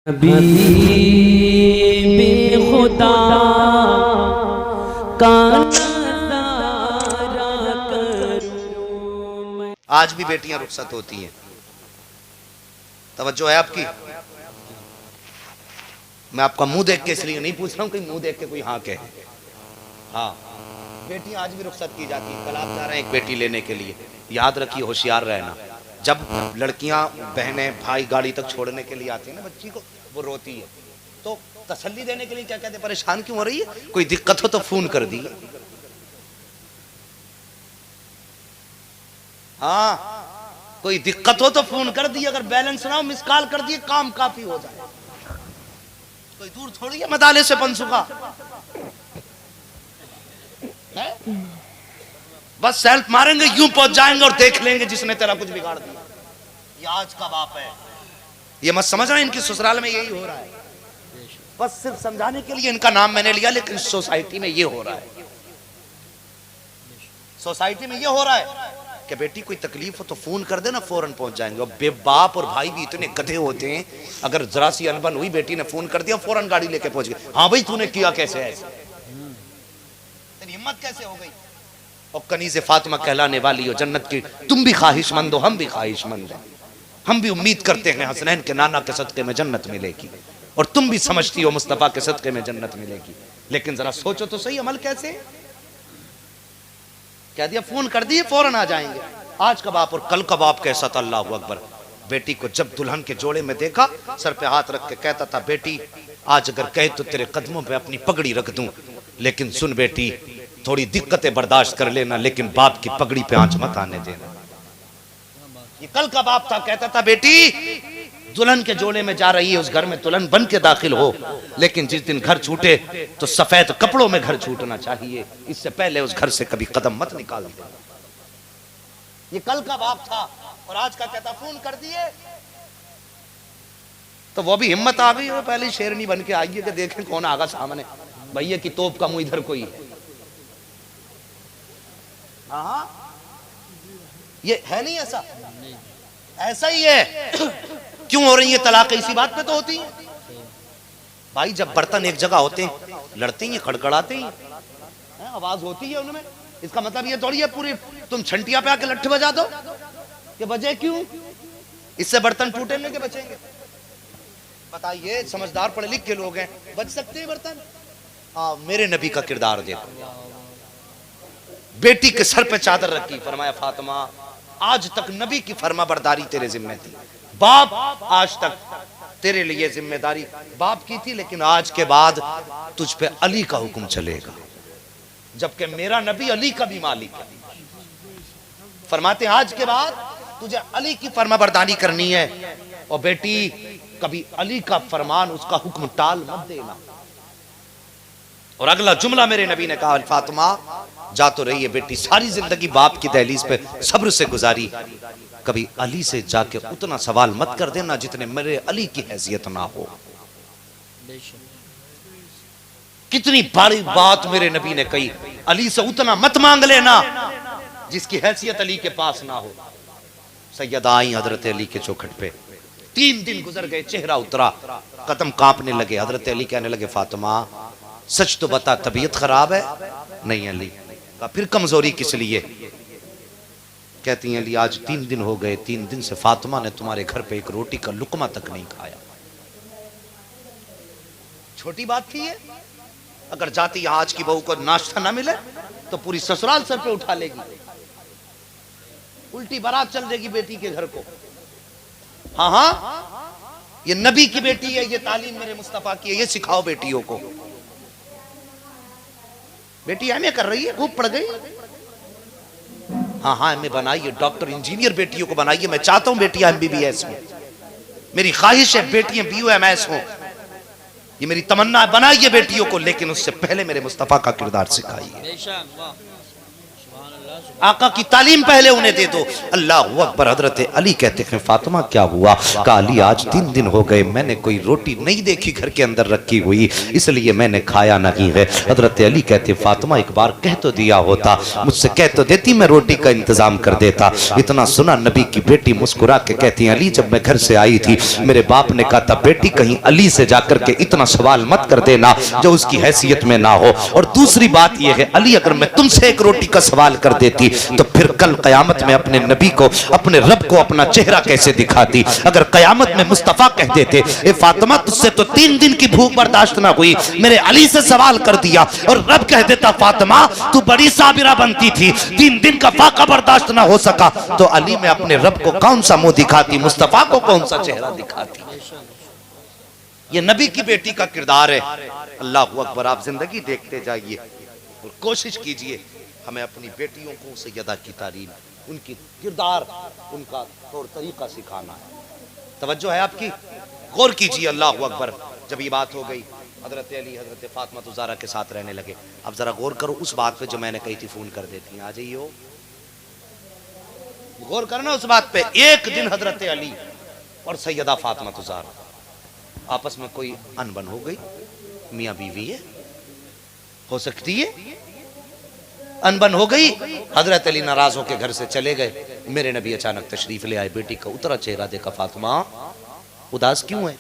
हबीबे खुदा का नज़ारा करूं। आज भी बेटियां रुखसत होती हैं। तवज्जो है आपकी? मैं आपका मुंह देख के इसलिए नहीं पूछ रहा हूं कि मुंह देख के कोई हाँ कहे। हाँ, बेटियां आज भी रुखसत की जाती हैं। कल आप जा रहे हैं एक बेटी लेने के लिए, याद रखिए, होशियार रहना। जब लड़कियां बहनें भाई गाड़ी तक छोड़ने के लिए आती है ना बच्ची को, वो रोती है तो तसल्ली देने के लिए क्या कहते हैं, परेशान क्यों हो रही है, कोई दिक्कत हो तो फोन कर दी। हाँ, कोई दिक्कत हो तो फोन कर दी, अगर बैलेंस ना हो मिस कॉल कर दिए, काम काफी हो जाए। कोई दूर थोड़ी है मदाले से पंसुका है? बस सेल्फ मारेंगे, यूं पहुंच जाएंगे और देख लेंगे जिसने तेरा कुछ बिगाड़ दिया। ये आज का बाप है, ये मत समझना इनकी ससुराल में यही हो रहा है। बस सिर्फ समझाने के लिए इनका नाम मैंने लिया, लेकिन सोसाइटी में ये हो रहा है। सोसाइटी में ये हो रहा है कि बेटी कोई तकलीफ हो तो फोन कर देना, फौरन पहुंच जाएंगे। और बाप और भाई भी इतने गधे होते हैं, अगर जरा सी अनबन हुई, बेटी ने फोन कर दिया, फौरन गाड़ी लेके पहुंच गए। हाँ भाई, तूने किया कैसे ऐसे, तेरी हिम्मत कैसे हो गई? और कनीज़े फातिमा कहलाने वाली हो जन्नत की, तुम भी ख्वाहिशमंद हो, हम भी ख्वाहिशमंद हैं। हम भी उम्मीद करते हैं हसनैन के नाना के सदके में जन्नत मिलेगी, और तुम भी समझती हो मुस्तफा के सदके में जन्नत मिलेगी। लेकिन जरा सोचो तो सही, अमल कैसे? कह दिया फोन कर दिए, फौरन आ जाएंगे। आज का बाप और कल का बाप कैसा था, अल्लाह अकबर। बेटी को जब दुल्हन के जोड़े में देखा, सर पे हाथ रख के कहता था, बेटी आज अगर कहे तो तेरे कदमों पे अपनी पगड़ी रख दूं, लेकिन सुन बेटी, थोड़ी दिक्कतें बर्दाश्त कर लेना, लेकिन बाप की पगड़ी पे आंच मत आने देना। ये कल का बाप था, कहता था बेटी दुल्हन के जोड़े में जा रही है, उस घर में दुल्हन बन के दाखिल हो, लेकिन जिस दिन घर छूटे तो सफेद कपड़ों में घर छूटना चाहिए, इससे पहले उस घर से कभी कदम मत निकाल दे। ये कल का बाप था, और आज का कहता फोन कर दिए तो वो भी हिम्मत आ गई, और पहले शेरनी बन के आइए कि देखें कौन आगा सामने। भैया की तोप का मुंह इधर कोई है। हाँ, ये है नहीं ऐसा, ऐसा ही है। क्यों हो रही है तलाक? इसी बात पे तो होती है भाई। जब बर्तन एक जगह होते हैं, लड़ते ही खड़खड़ाते ही, आवाज होती है उनमें। इसका मतलब ये थोड़ी है पूरी तुम छंटिया पे आके लट्ठे बजा दो कि बजे क्यों, इससे बर्तन टूटेंगे कि बचेंगे? बताइए, समझदार पढ़े लिख के लोग हैं, बच सकते हैं बर्तन? मेरे नबी का किरदार देखो, बेटी के सर पे चादर रखी, फरमाया फातिमा आज तक नबी की फर्मा बरदारी तेरे जिम्मे थी, बाप आज तक तेरे लिए जिम्मेदारी बाप की थी, लेकिन आज के बाद तुझ पे अली का हुक्म चलेगा, जबकि मेरा नबी अली का भी मालिक है। फरमाते आज के बाद तुझे अली की फर्मा बरदारी करनी है, और बेटी कभी अली का फरमान, उसका हुक्म टाल मत देना। और अगला जुमला मेरे नबी ने कहा, फातिमा जा तो रही है बेटी, सारी जिंदगी बाप की दहलीज पे सब्र से गुजारी, कभी अली से जाके उतना सवाल मत कर देना जितने मेरे अली की हैसियत ना हो। कितनी बड़ी बात मेरे नबी ने कही, अली से उतना मत मांग लेना जिसकी हैसियत अली के पास ना हो। सैयदा आई हजरत अली के चौखट पे, 3 दिन गुजर गए, चेहरा उतरा, कदम कांपने लगे। हजरत अली कहने लगे, फातिमा सच तो बता, तबीयत खराब है? नहीं अली। कहा फिर कमजोरी किस लिए? कहती हैं अली आज 3 दिन हो गए, 3 दिन से फातिमा ने तुम्हारे घर पे एक रोटी का लुकमा तक नहीं खाया। छोटी बात थी ये? अगर जाती आज की बहू को नाश्ता ना मिले तो पूरी ससुराल सर पे उठा लेगी, उल्टी बारात चल देगी बेटी के घर को। हाँ हाँ, ये नबी की बेटी है, ये तालीम मेरे मुस्तफा की है, ये सिखाओ बेटियों को। बेटी एमए कर रही है, खूब पढ़ गई। हाँ हाँ, एमए बनाइए, डॉक्टर इंजीनियर बेटियों को बनाइए। मैं चाहता हूं बेटियां एमबीबीएस हो, मेरी ख्वाहिश है बेटियां बीयूएमएस हो, ये मेरी तमन्ना है। बनाइए बेटियों को, लेकिन उससे पहले मेरे मुस्तफा का किरदार सिखाइए। आका की तालीम पहले उन्हें दे दो। अल्लाह अकबर। हजरत अली कहते हैं फातिमा क्या हुआ? कहा अली आज 3 दिन हो गए मैंने कोई रोटी नहीं देखी घर के अंदर रखी हुई, इसलिए मैंने खाया नहीं है। हजरत अली कहते फातिमा एक बार कह तो दिया होता, मुझसे कह तो देती, मैं रोटी का इंतजाम कर देता। इतना सुना नबी की बेटी मुस्कुरा के कहती अली जब मैं घर से आई थी मेरे बाप ने कहा था बेटी कहीं अली से जाकर के इतना सवाल मत कर देना जो उसकी हैसियत में ना हो। और दूसरी बात यह है अली अगर मैं तुमसे एक रोटी का सवाल कर देती तो फिर कल कयामत में अपने नबी को अपने रब को अपना चेहरा कैसे दिखाती? अगर कयामत में मुस्तफा कह देते ए फातिमा तुझसे तो 3 दिन की भूख बर्दाश्त ना हुई, मेरे अली से सवाल कर दिया, और रब कह देता फातिमा तू बड़ी साबिरा बनती थी, 3 दिन का फाका बर्दाश्त ना हो सका, तो अली में अपने रब को कौन सा मुंह दिखाती, मुस्तफा को कौन सा चेहरा दिखाती? ये नबी की बेटी का किरदार है। अल्लाह अकबर। आप जिंदगी देखते जाइए और कोशिश कीजिए हमें अपनी बेटियों को सैयदा की तालीम, उनकी किरदार, उनका तौर तरीका सिखाना है। तवज्जो है आपकी? गौर कीजिए। अल्लाह अकबर। जब ये बात हो गई हजरत अली हजरत फातिमा तो ज़ारा के साथ रहने लगे। अब जरा गौर करो उस बात पे जो मैंने कही थी, फोन कर देती हैं आ जाइए, गौर करना उस बात पे। एक दिन हजरत अली और सैयदा फातिमा तो ज़ारा आपस में कोई अनबन हो गई, मियाँ बीवी है, हो सकती है अनबन हो गई। हजरत अली नाराज होकर घर से चले गए। मेरे नबी अचानक तशरीफ ले आए, बेटी का उतरा चेहरा देखा, फातिमा उदास क्यों है?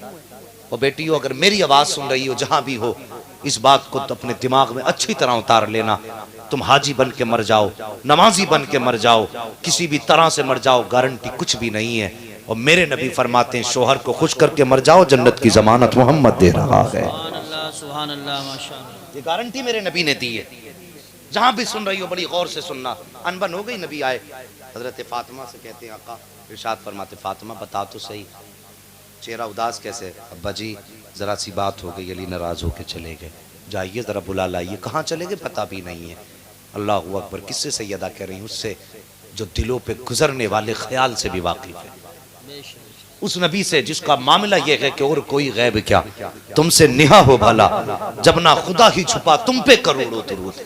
और बेटियों अगर मेरी आवाज सुन रही हो जहां भी हो, इस बात को तो अपने दिमाग में अच्छी तरह उतार लेना, तुम हाजी बन के मर जाओ, नमाजी बन के मर जाओ, किसी भी तरह से मर जाओ, गारंटी कुछ भी नहीं है। और मेरे नबी फरमाते हैं शोहर को खुश करके मर जाओ, जन्नत की जमानत मोहम्मद दे रहा है। सुभान अल्लाह, माशाअल्लाह। ये गारंटी मेरे नबी ने दी है। जहां भी सुन रही हो बड़ी गौर से सुनना। अनबन हो गई, नबी आए, हजरत फातिमा से कहते हैं आका इरशाद फरमाते फातिमा बता तो सही चेहरा उदास कैसे? अब्बा जी जरा सी बात हो गई, अली नाराज होके चले गए, जाइए जरा बुला लाइए। कहाँ चले गए पता भी नहीं है। अल्लाह अकबर। किससे सैयदा कह रही हूँ? उससे जो दिलों पे गुजरने वाले ख्याल से भी वाकिफ है, उस नबी से जिसका मामला यह है कि और कोई गैब क्या, तुमसे निहा हो भला जब ना खुदा ही छुपा तुम पे करोड़ों दुरूद,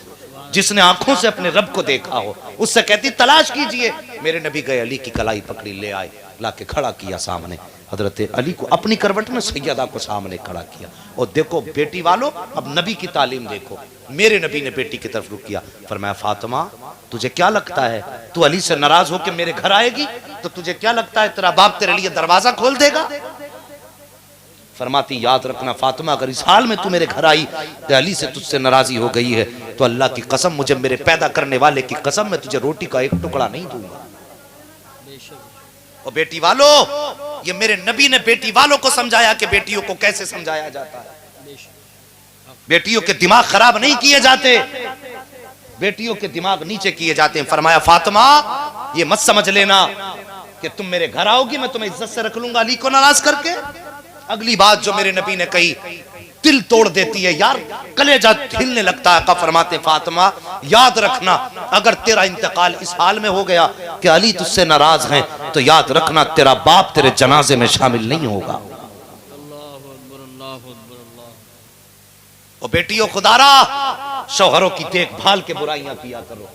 जिसने आंखों से अपने रब को देखा हो उससे कहती तलाश कीजिए। मेरे नबी गए, अली की कलाई पकड़ी ले आए, लाके खड़ा किया सामने। हजरत अली को अपनी करवट में सैयदा को सामने खड़ा किया। और देखो बेटी वालों, अब नबी की तालीम देखो। मेरे नबी ने बेटी की तरफ रुख किया, फरमाया फातिमा तुझे क्या लगता है तू अली से नाराज होकर मेरे घर आएगी तो तुझे क्या लगता है तेरा बाप तेरे लिए दरवाजा खोल देगा? फरमाती याद रखना फातिमा अगर इस हाल में तू मेरे घर आई तो अली से तुझसे नाराजी हो गई है तो अल्लाह की कसम, मुझे मेरे पैदा करने वाले की कसम, मैं तुझे रोटी का एक टुकड़ा नहीं दूंगा। और बेटी वालों, ये मेरे नबी ने बेटी वालों को समझाया कि बेटियों को कैसे समझाया जाता है। बेटियों के दिमाग खराब नहीं किए जाते, बेटियों के दिमाग नीचे किए जाते हैं। फरमाया फातिमा ये मत समझ लेना कि तुम मेरे घर आओगी मैं तुम्हें इज्जत से रख लूंगा अली को नाराज करके। अगली बात जो मेरे नबी ने कही दिल तोड़ देती है यार, कलेजा हिलने लगता है। का फरमाते फातिमा याद रखना अगर तेरा इंतकाल इस हाल में हो गया कि अली तुझसे नाराज हैं तो याद रखना तेरा बाप तेरे जनाजे में शामिल नहीं होगा। और बेटियों खुदारा शौहरों की देखभाल के बुराइयां किया करो।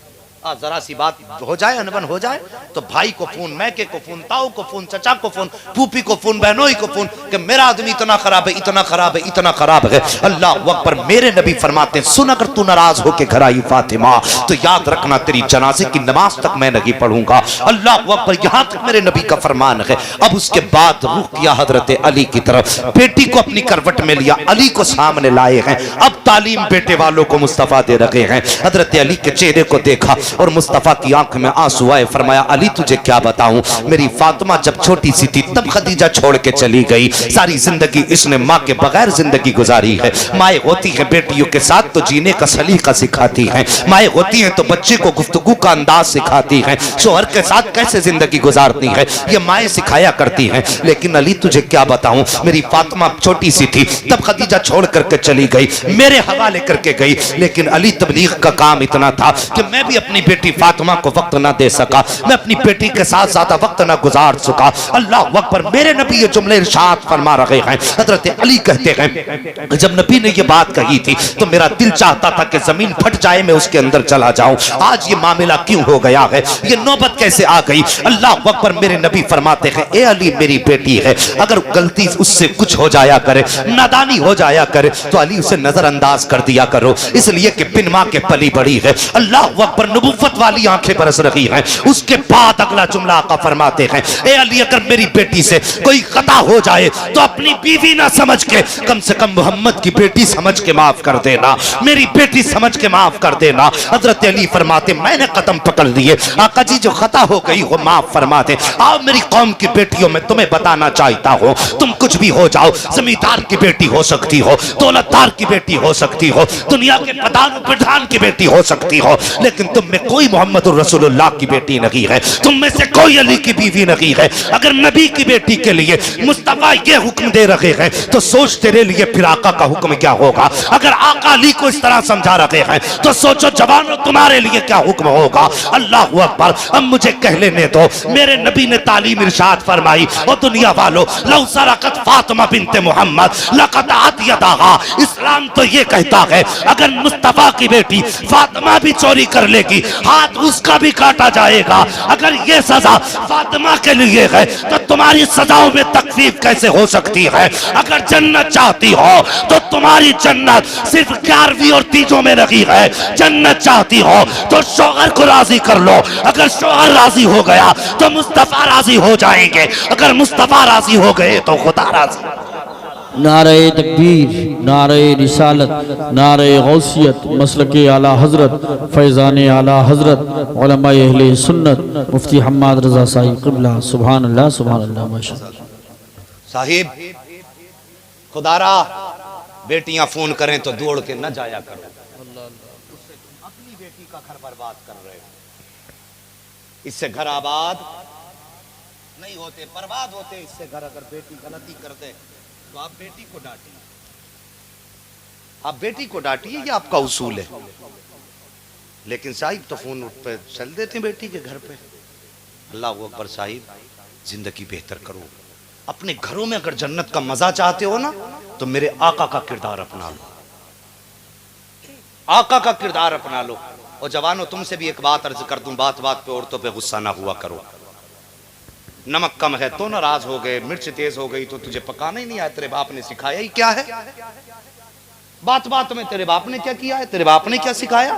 जरा सी बात हो जाए, अनबन हो जाए तो भाई को फोन, मैके को फोन, ताऊ को फोन, चचा को फोन, फूफी को फोन, बहनोई को फोन कि मेरा आदमी इतना खराब है, इतना खराब है, इतना खराब है। अल्लाह अकबर। मेरे नबी फरमाते हैं सुन अगर तू नाराज होके घर आई फातिमा तो याद रखना तेरी जनाजे की नमाज तक मैं नहीं पढ़ूंगा। अल्लाह अकबर। यहाँ तक मेरे नबी का फरमान है। अब उसके बाद रुख किया हजरत अली की तरफ, बेटी को अपनी करवट में लिया, अली को सामने लाए हैं। अब तालीम बेटे वालों को मुस्तफा दे रखे हैं। हजरत अली के चेहरे को देखा और मुस्तफा की आंख में आंसू आए। फरमाया अली तुझे क्या बताऊं, मेरी फातिमा जब छोटी सी थी तब खदीजा छोड़ के चली गई, सारी जिंदगी इसने माँ के बगैर जिंदगी गुजारी है। माएँ होती हैं बेटियों के साथ तो जीने का सलीका सिखाती हैं, माएँ होती हैं तो बच्चे को गुफ्तगू का अंदाज सिखाती हैं, शोहर के साथ कैसे जिंदगी गुजारती है ये माएँ सिखाया करती हैं। लेकिन अली तुझे क्या बताऊं, मेरी फातिमा छोटी सी थी तब खदीजा छोड़ करके चली गई, मेरे हवाले करके गई। लेकिन अली तबलीग का काम इतना था कि मैं भी अपनी बेटी फातिमा को वक्त ना दे सका, मैं अपनी बेटी के साथ ज्यादा वक्त ना गुजार सका। अल्लाह अकबर। मेरे नबी ये जुमले इरशाद फरमा रहे हैं। हजरत अली कहते हैं जब नबी ने ये बात कही थी तो मेरा दिल चाहता था कि जमीन फट जाए, मैं उसके अंदर चला जाऊं। आज ये मामला क्यों हो गया है, ये नौबत कैसे आ गई। अल्लाह अकबर। मेरे नबी फरमाते हैं ए अली मेरी बेटी है, अगर गलती उससे कुछ हो जाया करे, नादानी हो जाया करे तो अली उसे नजरअंदाज कर दिया करो, इसलिए कि बिन मां के पली बड़ी है। अल्लाह अकबर। नबुव्वत वाली आंखें बरस रही हैं। उसके बाद अगला जुमला आका फरमाते हैं ए अली अगर मेरी बेटी से कोई खता हो जाए तो अपनी बीवी ना समझ के कम से कम मोहम्मद की बेटी समझ के माफ कर देना, मेरी बेटी समझ के माफ कर देना। हजरत अली फरमाते मैंने कदम पकड़ लिए, आका जी जो खता हो गई हो माफ फरमा दे। आओ मेरी कौम की बेटियों में तुम्हें बताना चाहता हूँ, तुम कुछ भी हो जाओ, जमींदार की बेटी हो सकती हो, दौलतदार की बेटी हो सकती हो, दुनिया के प्रधान की बेटी हो सकती हो, लेकिन तुम में कोई मोहम्मद रसूलुल्लाह की बेटी नहीं है, तुम में से कोई अली की बीवी नहीं है। अगर नबी की बेटी के लिए मुस्तफा ये हुक्म दे रहे हैं तो सोच तेरे लिए फिर आका का हुक्म क्या होगा। अगर आका अली को इस तरह समझा रहे हैं तो सोचो जवानों तुम्हारे लिए क्या हुक्म होगा। अल्लाह अकबर। अब मुझे कह लेने दो, मेरे नबी ने तालीम इरशाद फरमाई और दुनिया वालों लौ सरकत फातिमा बिन्ते मोहम्मद लक़तअत यदाहा। इस्लाम तो ये कहता है अगर मुस्तफा की बेटी फातिमा भी चोरी कर लेगी हाथ उसका भी काटा जाएगा। अगर ये सजा फातिमा के लिए है तो तुम्हारी सजाओं में तकलीफ कैसे हो सकती है। अगर जन्नत चाहती हो तो तुम्हारी जन्नत सिर्फ 11वीं और तीजों में नहीं है। जन्नत चाहती हो तो शौहर को राजी कर लो, अगर शौहर राजी हो गया तो मुस्तफा राजी हो जाएंगे, अगर मुस्तफा राजी हो गए तो खुदा राजी। नारे तकबीर, नारे रिसालत, नारे गौसियत, मसलके आला हजरत, फैज़ाने आला हजरत, उलमाए अहले सुन्नत, मुफ्ती हम्माद रजा साहिब क़िबला। सुभान अल्लाह, सुभान अल्लाह, माशाअल्लाह। साहिब खुदारा बेटियां फोन करें तो दौड़ के न जाया करो, उससे तुम अपनी बेटी का घर बर्बाद कर रहे हो। इससे घर आबाद नहीं होते, बर्बाद होते इससे घर। अगर बेटी गलती कर दे तो आप बेटी को डांटिए, आप बेटी को डांटिए, ये आपका उसूल है। लेकिन साहिब तो फोन पे चल देते हैं बेटी के घर पे। अल्लाह अकबर। साहिब जिंदगी बेहतर करो, अपने घरों में अगर जन्नत का मजा चाहते हो ना तो मेरे आका का किरदार अपना लो, आका का किरदार अपना लो। और जवानों तुमसे भी एक बात अर्ज कर दूं, बात बात पे औरतों पे गुस्सा ना हुआ करो। नमक कम है तो नाराज हो गए, मिर्च तेज हो गई तो तुझे पकाना ही नहीं आया, तेरे बाप ने सिखाया ही क्या है। बात बात में तेरे बाप ने क्या किया है, तेरे बाप ने क्या सिखाया।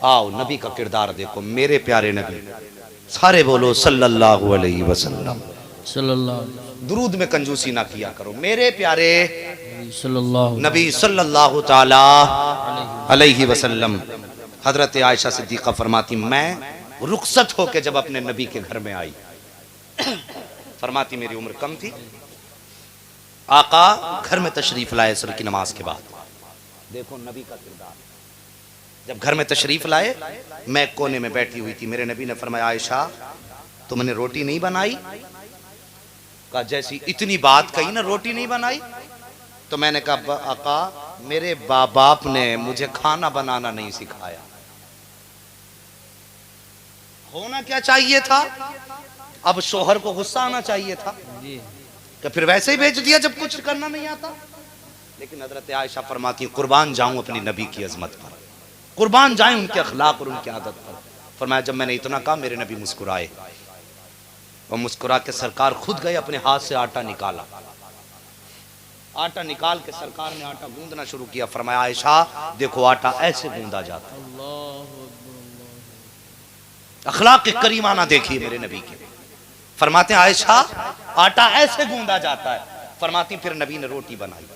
आओ नबी का किरदार देखो, मेरे प्यारे नबी। सारे बोलो सल्लल्लाहु अलैहि वसल्लम। सल्लल्लाहु दुरूद में कंजूसी ना किया करो, मेरे प्यारे सल्लल्लाहु नबी सल्लल्लाहु ताला अलैहि वसल्लम। हजरत आयशा सिद्दीक़ा फरमाती मैं रुखसत होके जब अपने नबी के घर में आई, फरमाती मेरी उम्र कम थी, आका घर में तशरीफ लाए असर की नमाज के बाद। देखो नबी का किरदार, जब घर में तशरीफ लाए मैं कोने में बैठी हुई थी, मेरे नबी ने फरमाया आयशा तुमने रोटी नहीं बनाई। कहा जैसी इतनी बात कही ना, रोटी नहीं बनाई। तो मैंने कहा आका मेरे बाप ने मुझे खाना बनाना नहीं सिखाया। होना क्या चाहिए था, अब शोहर को गुस्सा आना चाहिए था कि फिर वैसे ही भेज दिया जब कुछ करना नहीं आता। लेकिन हजरत आयशा फरमाती कुर्बान जाऊं अपनी नबी की अजमत पर, कुर्बान जाएं उनके अखलाक और उनकी आदत पर। फरमाया जब मैंने इतना कहा मेरे नबी मुस्कुराए और मुस्कुरा के सरकार खुद गए, अपने हाथ से आटा निकाला, आटा निकाल के सरकार ने आटा गूंदना शुरू किया। फरमाया आयशा देखो आटा ऐसे गूंदा जाता है। अखलाक के करीमाना देखिए मेरे नबी के। फरमाते हैं आयशा आटा ऐसे गूंदा जाता है। फरमाती फिर नबी ने रोटी बनाई,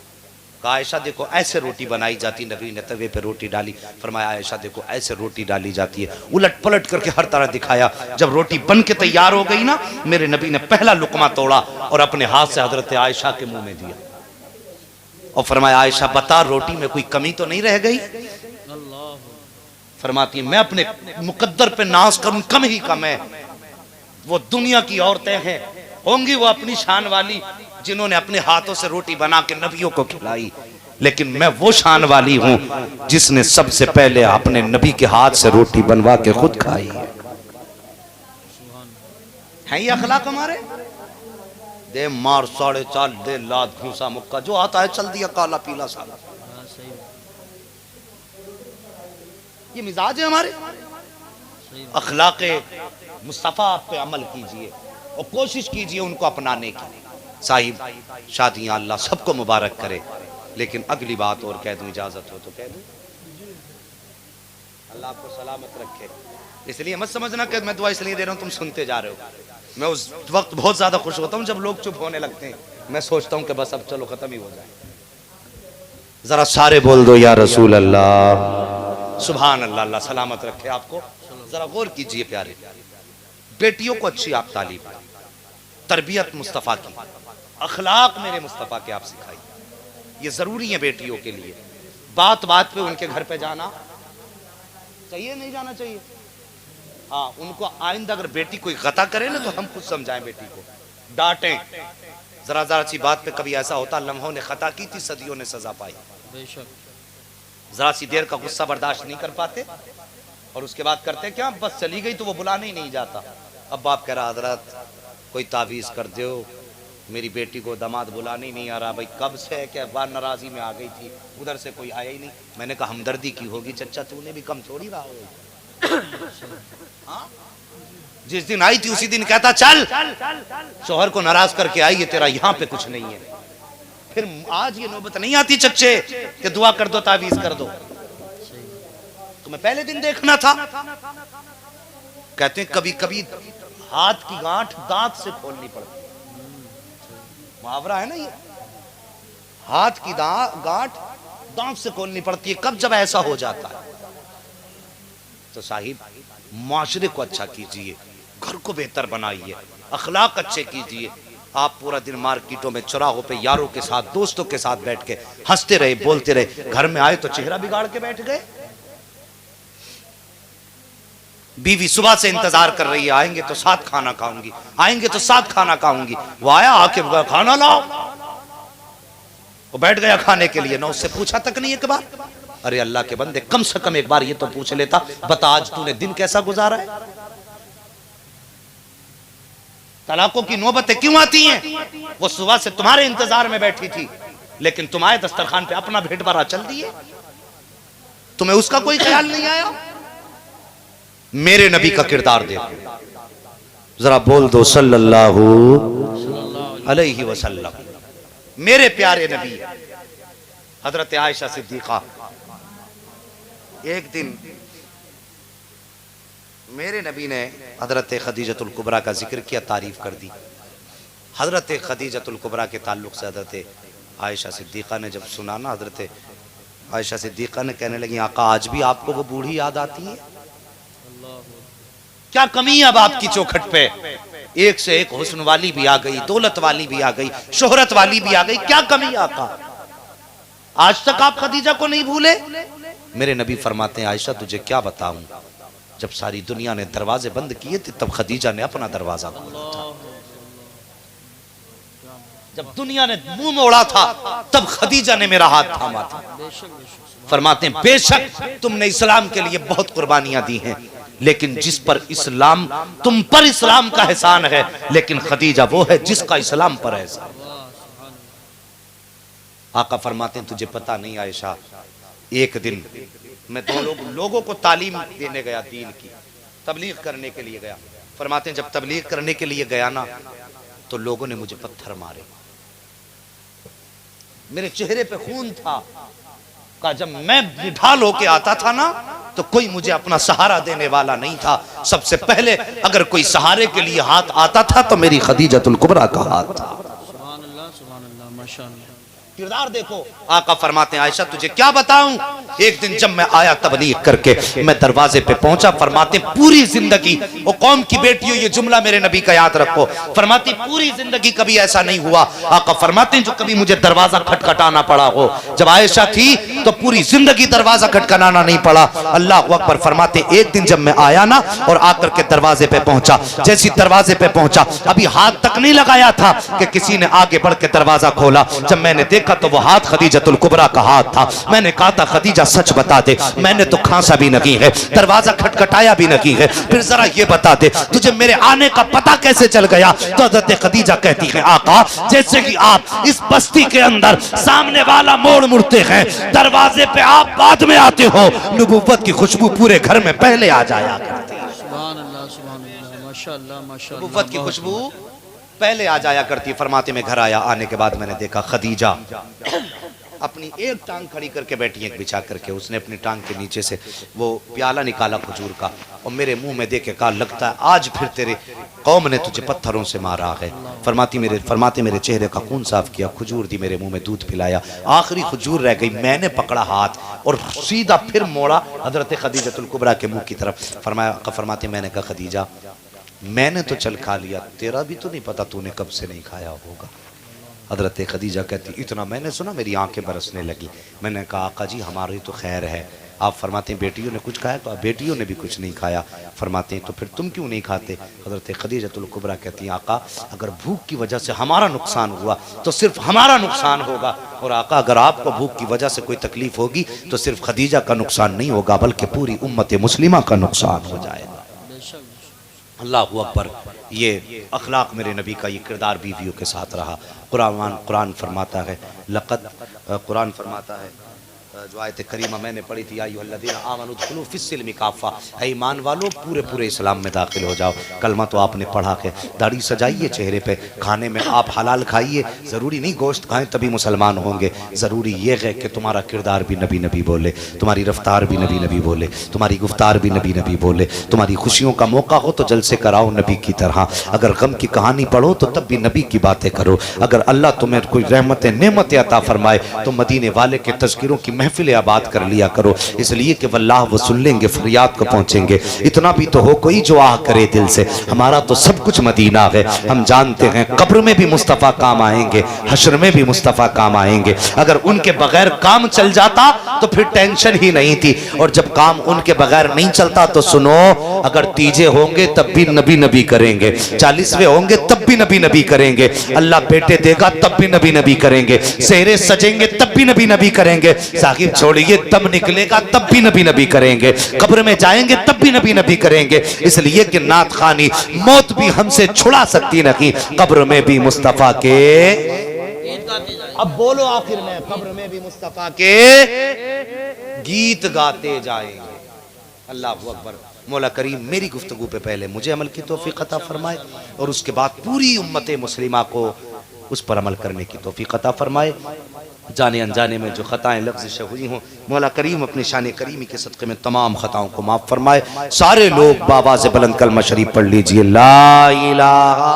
कहा आयशा देखो ऐसे रोटी बनाई जाती। नबी ने तवे पे रोटी डाली, फरमाया आयशा देखो ऐसे रोटी डाली जाती है। उलट पलट करके हर तरह दिखाया। जब रोटी बन के तैयार हो गई ना, मेरे नबी ने पहला लुकमा तोड़ा और अपने हाथ से हजरत आयशा के मुंह में दिया और फरमाया आयशा बता रोटी में कोई कमी तो नहीं रह गई। फरमाती मैं अपने मुकद्दर पे नाज करूं, कम ही कम है। वो दुनिया की औरतें हैं, होंगी वो अपनी शान वाली जिन्होंने अपने हाथों से रोटी बना के नबियों को खिलाई। लेकिन मैं वो शान वाली हूं जिसने सबसे पहले अपने नबी के हाथ से रोटी बनवा के खुद खाई है ये अखलाक हमारे। दे मार 4.5 दे लात घूसा मुक्का जो आता है चल दिया काला पीला साला, ये मिजाज है हमारे। अखलाक मुस्तफ़ा पे अमल कीजिए और कोशिश कीजिए उनको अपनाने की। साहिब शादियां अल्लाह सबको मुबारक करे, लेकिन अगली बात और कह दूं, इजाजत हो तो कह दूं। अल्लाह आपको सलामत रखे। इसलिए मत समझना कि मैं दुआ इसलिए दे रहा हूं तुम सुनते जा रहे हो। मैं उस वक्त बहुत ज्यादा खुश होता हूं जब लोग चुप होने लगते हैं। मैं सोचता हूं कि बस अब चलो खत्म ही हो जाए। जरा सारे बोल दो या रसूल अल्लाह, सुभान अल्लाह। अल्लाह सलामत रखे आपको। जरा गौर कीजिए प्यारे, बेटियों को अच्छी आप तालीम, तरबियत मुस्तफ़ा की, अखलाक मेरे मुस्तफ़ा के आप सिखाइए, ये जरूरी है बेटियों के लिए। बात बात पे उनके घर पे जाना चाहिए, नहीं जाना चाहिए? हाँ, उनको आइंदा अगर बेटी कोई गता करे ना तो हम खुद समझाएं बेटी को, डांटें। जरा जरा सी बात पे कभी ऐसा होता, लम्हों ने खता की थी, सदियों ने सजा पाई। जरा सी देर का गुस्सा बर्दाश्त नहीं कर पाते और उसके बाद करते क्या, बस चली गई तो वो बुलाने ही नहीं जाता। अब बाप कह रहा हजरत कोई तावीज़ कर दो, मेरी बेटी को दामाद बुलाने ही नहीं आ रहा। भाई कब से है कि बार नाराजी में आ गई थी, उधर से कोई आया ही नहीं। मैंने कहा हमदर्दी की होगी चच्चा, तूने भी कम थोड़ी रहा हो। हाँ? जिस दिन आई थी उसी दिन कहता चल शोहर को नाराज करके आई है, तेरा यहाँ पे कुछ नहीं है। फिर आज ये नौबत नहीं आती चच्चे कि दुआ कर दो तावीज़ कर दो, तुम्हें पहले दिन देखना था। कहते हैं कभी कभी हाथ की गांठ दांत से खोलनी पड़ती, मुहावरा है ना ये, हाथ की गांठ दांत से खोलनी पड़ती है। कब, जब ऐसा हो जाता है। तो साहिब माशरे को अच्छा कीजिए, घर को बेहतर बनाइए, अखलाक अच्छे कीजिए। आप पूरा दिन मार्केटों में, चौराहों पे यारों के साथ, दोस्तों के साथ बैठ के हंसते रहे, बोलते रहे, घर में आए तो चेहरा बिगाड़ के बैठ गए। बीवी सुबह से इंतजार कर रही है, आएंगे तो साथ खाना खाऊंगी, आएंगे तो साथ खाना खाऊंगी। वो आया, आके खाना लाओ, वो बैठ गया खाने के लिए, ना उससे पूछा तक नहीं एक बार। अरे अल्लाह के बंदे, कम से कम एक बार ये तो पूछ लेता, बता आज तूने दिन कैसा गुजारा है। तलाकों की नौबतें क्यों आती हैं? वो सुबह से तुम्हारे इंतजार में बैठी थी, लेकिन तुम आए दस्तरखान पे अपना भेंट भरा चल दिए, तुम्हें उसका कोई ख्याल नहीं आया। मेरे नबी का किरदार देखो, जरा बोल दो सल्लल्लाहु अलैहि वसल्लम। मेरे प्यारे नबी हजरत आयशा सिद्दीका, एक दिन मेरे नबी ने हजरत खदीजतुल कुबरा का जिक्र किया, तारीफ कर दी। हजरत खदीजतुल कुबरा के ताल्लुक से हजरत आयशा सिद्दीका ने जब सुना ना, हजरत आयशा सिद्दीका ने कहने लगी, आका आज भी आपको वो बूढ़ी याद आती है? क्या कमी है अब आपकी चौखट पे? एक से एक हुस्न वाली भी आ गई, दौलत वाली भी आ गई, शोहरत वाली भी आ गई, क्या कमी है आका? आज तक आप खदीजा को नहीं भूले? मेरे नबी फरमाते हैं, आयशा तुझे क्या बताऊं, जब सारी दुनिया ने दरवाजे बंद किए थे तब खदीजा ने अपना दरवाजा खोला था। जब दुनिया ने मुंह मोड़ा था तब खदीजा ने मेरा हाथ थामा था। फरमाते हैं बेशक तुमने इस्लाम के लिए बहुत कुर्बानियां दी हैं, लेकिन जिस पर इस्लाम, तुम पर इस्लाम का एहसान है, लेकिन खदीजा वो है जिसका इस्लाम पर एहसान। आका फरमाते हैं तुझे पता नहीं आयशा, एक दिन मैं दो लोगों को तालीम देने गया, दीन की तबलीग करने के लिए गया। फरमाते हैं जब तबलीग करने के लिए गया ना तो लोगों ने मुझे पत्थर मारे, मेरे चेहरे पे खून था। का जब मैं निढाल होके आता था ना तो कोई मुझे अपना सहारा देने वाला नहीं था। सबसे पहले अगर कोई सहारे के लिए हाथ आता था तो मेरी खदीजतुल कुबरा का हाथ था। सुभान अल्लाह माशाअल्लाह। किरदार देखो। आका फरमाते हैं आयशा तुझे क्या बताऊं, एक दिन जब मैं आया तबलीग करके, मैं दरवाजे पे पहुंचा। फरमाते पूरी जिंदगी, वो कौम की बेटियों ये जुमला मेरे नबी का याद रखो, फरमाती पूरी जिंदगी कभी ऐसा नहीं हुआ। आका फरमाते हैं जो कभी मुझे दरवाजा खटखटाना पड़ा हो, जब आयशा थी तो पूरी जिंदगी दरवाजा खटखटाना नहीं पड़ा। अल्लाह अकबर। फरमाते एक दिन जब मैं आया ना और आकर के दरवाजे पे पहुंचा, जैसी दरवाजे पे पहुंचा अभी हाथ तक नहीं लगाया था कि किसी ने आगे बढ़ के दरवाजा खोला। जब मैंने देखा तो वो हाथ खदीजतुल कुबरा का हाथ था। मैंने कहा था खदीजा सच बता दे, मैंने तो खांसा भी नहीं है, दरवाजा खटखटाया भी नहीं है, फिर जरा ये बता दे तुझे मेरे आने का पता कैसे चल गया? तो हज़रत खदीजा कहती है आका जैसे कि आप इस बस्ती के अंदर सामने वाला मोड़ मुड़ते हैं, दरवाजे पे आप बाद में आते हो, नबूवत की खुशबू पूरे घर में पहले आ जाया करती है। सुभान अल्लाह, सुभान अल्लाह, माशाअल्लाह, माशाअल्लाह। नबूवत की खुशबू पहले आ जाया करती। फरमाते में घर आया, आने के बाद मैंने देखा खदीजा अपनी एक टांग खड़ी करके बैठी, एक बिछा करके, उसने अपनी टांग के नीचे से वो प्याला निकाला खजूर का और मेरे मुंह में दे के कहा लगता है आज फिर तेरे कौम ने तुझे पत्थरों से मारा है। फरमाते मेरे चेहरे का खून साफ किया, खजूर दी, मेरे मुंह में दूध पिलाया, आखिरी खजूर रह गई, मैंने पकड़ा हाथ और सीधा फिर मोड़ा हजरत खदीजतुल कुबरा के मुंह की तरफ। फरमाते मैंने कहा खदीजा मैंने तो चल खा लिया, तेरा भी तो नहीं पता तूने कब से नहीं खाया होगा। हजरत खदीजा कहती इतना मैंने सुना मेरी आंखें बरसने लगी। मैंने कहा आका जी हमारी तो खैर है। आप फरमाते हैं बेटियों ने कुछ खाया? तो बेटियों ने भी कुछ नहीं खाया। फरमाते हैं तो फिर तुम क्यों नहीं खाते? हजरत खदीजतुल कुबरा कहती हैं आका अगर भूख की वजह से हमारा नुकसान हुआ तो सिर्फ हमारा नुकसान होगा, और आका अगर आपको भूख की वजह से कोई तकलीफ होगी तो सिर्फ खदीजा का नुकसान नहीं होगा बल्कि पूरी उम्मत मुस्लिमा का नुकसान हो जाएगा। अल्लाहु अकबर। ये अखलाक मेरे नबी का, ये किरदार बीवियों के साथ रहा। कुरान फरमाता है लक़द, कुरान फरमाता है जो आयत करीमा मैंने पढ़ी थी या अय्युहल्लज़ीना आमनू उदखुलू फिस्सिल्मि काफ़ा, है ईमान वालों पूरे पूरे इस्लाम में दाखिल हो जाओ। कलमा तो आपने पढ़ा है, दाढ़ी सजाइए चेहरे पे, खाने में आप हलाल खाइए, ज़रूरी नहीं गोश्त खाएं तभी मुसलमान होंगे, ज़रूरी ये है कि तुम्हारा किरदार भी नबी नबी बोले, तुम्हारी रफ्तार भी नबी नबी बोले, तुम्हारी गुफ्तार भी नबी नबी बोले, तुम्हारी खुशियों का मौका हो तो जलसे कराओ नबी की तरह, अगर गम की कहानी पढ़ो तो तब भी नबी की बातें करो, अगर अल्लाह तुम्हें कोई रहमतें नेमतें अता फरमाए तो मदीने वाले के तज़किरों की महफिलें आबाद कर लिया करो, इसलिए कि वल्लाह वो सुन लेंगे, फरियाद को पहुंचेंगे। इतना भी तो हो कोई जो आह करे दिल से, हमारा तो सब कुछ मदीना है। हम जानते हैं कब्र में भी मुस्तफ़ा काम आएंगे, हश्र में भी मुस्तफ़ा काम आएंगे। अगर उनके बगैर काम चल जाता तो फिर टेंशन ही नहीं थी, और जब काम उनके बगैर नहीं चलता तो सुनो अगर तीजे होंगे तब भी नबी नबी करेंगे, 40वें होंगे तब भी नबी नबी करेंगे, अल्लाह बेटे देगा तब भी नबी नबी करेंगे, सेहरे सजेंगे तब भी नबी नबी करेंगे, साहिब छोड़िए दम निकलेगा तब भी नबी नबी करेंगे, कब्र में जाएंगे तब भी नबी नबी करेंगे, इसलिए कि नात खानी मौत भी हमसे छुड़ा सकती नहीं, कब्र में भी मुस्तफा के, अब बोलो आखिर में, कब्र में भी मुस्तफा के गीत गाते जाएंगे। अल्लाह अकबर। मौला करीम मेरी गुफ्तगू पे पहले मुझे अमल की तौफीक अता फरमाए और उसके बाद पूरी उम्मत मुस्लिमा को उस पर अमल करने की तौफीक अता फरमाए। जाने अनजाने में जो खताएं लफ्ज़ हुई हों मौला करीम अपनी शान करीमी के सदक़े में तमाम खताओं को माफ़ फरमाए। सारे लोग बाबा से बुलंद कलमा शरीफ पढ़ लीजिए, ला इलाहा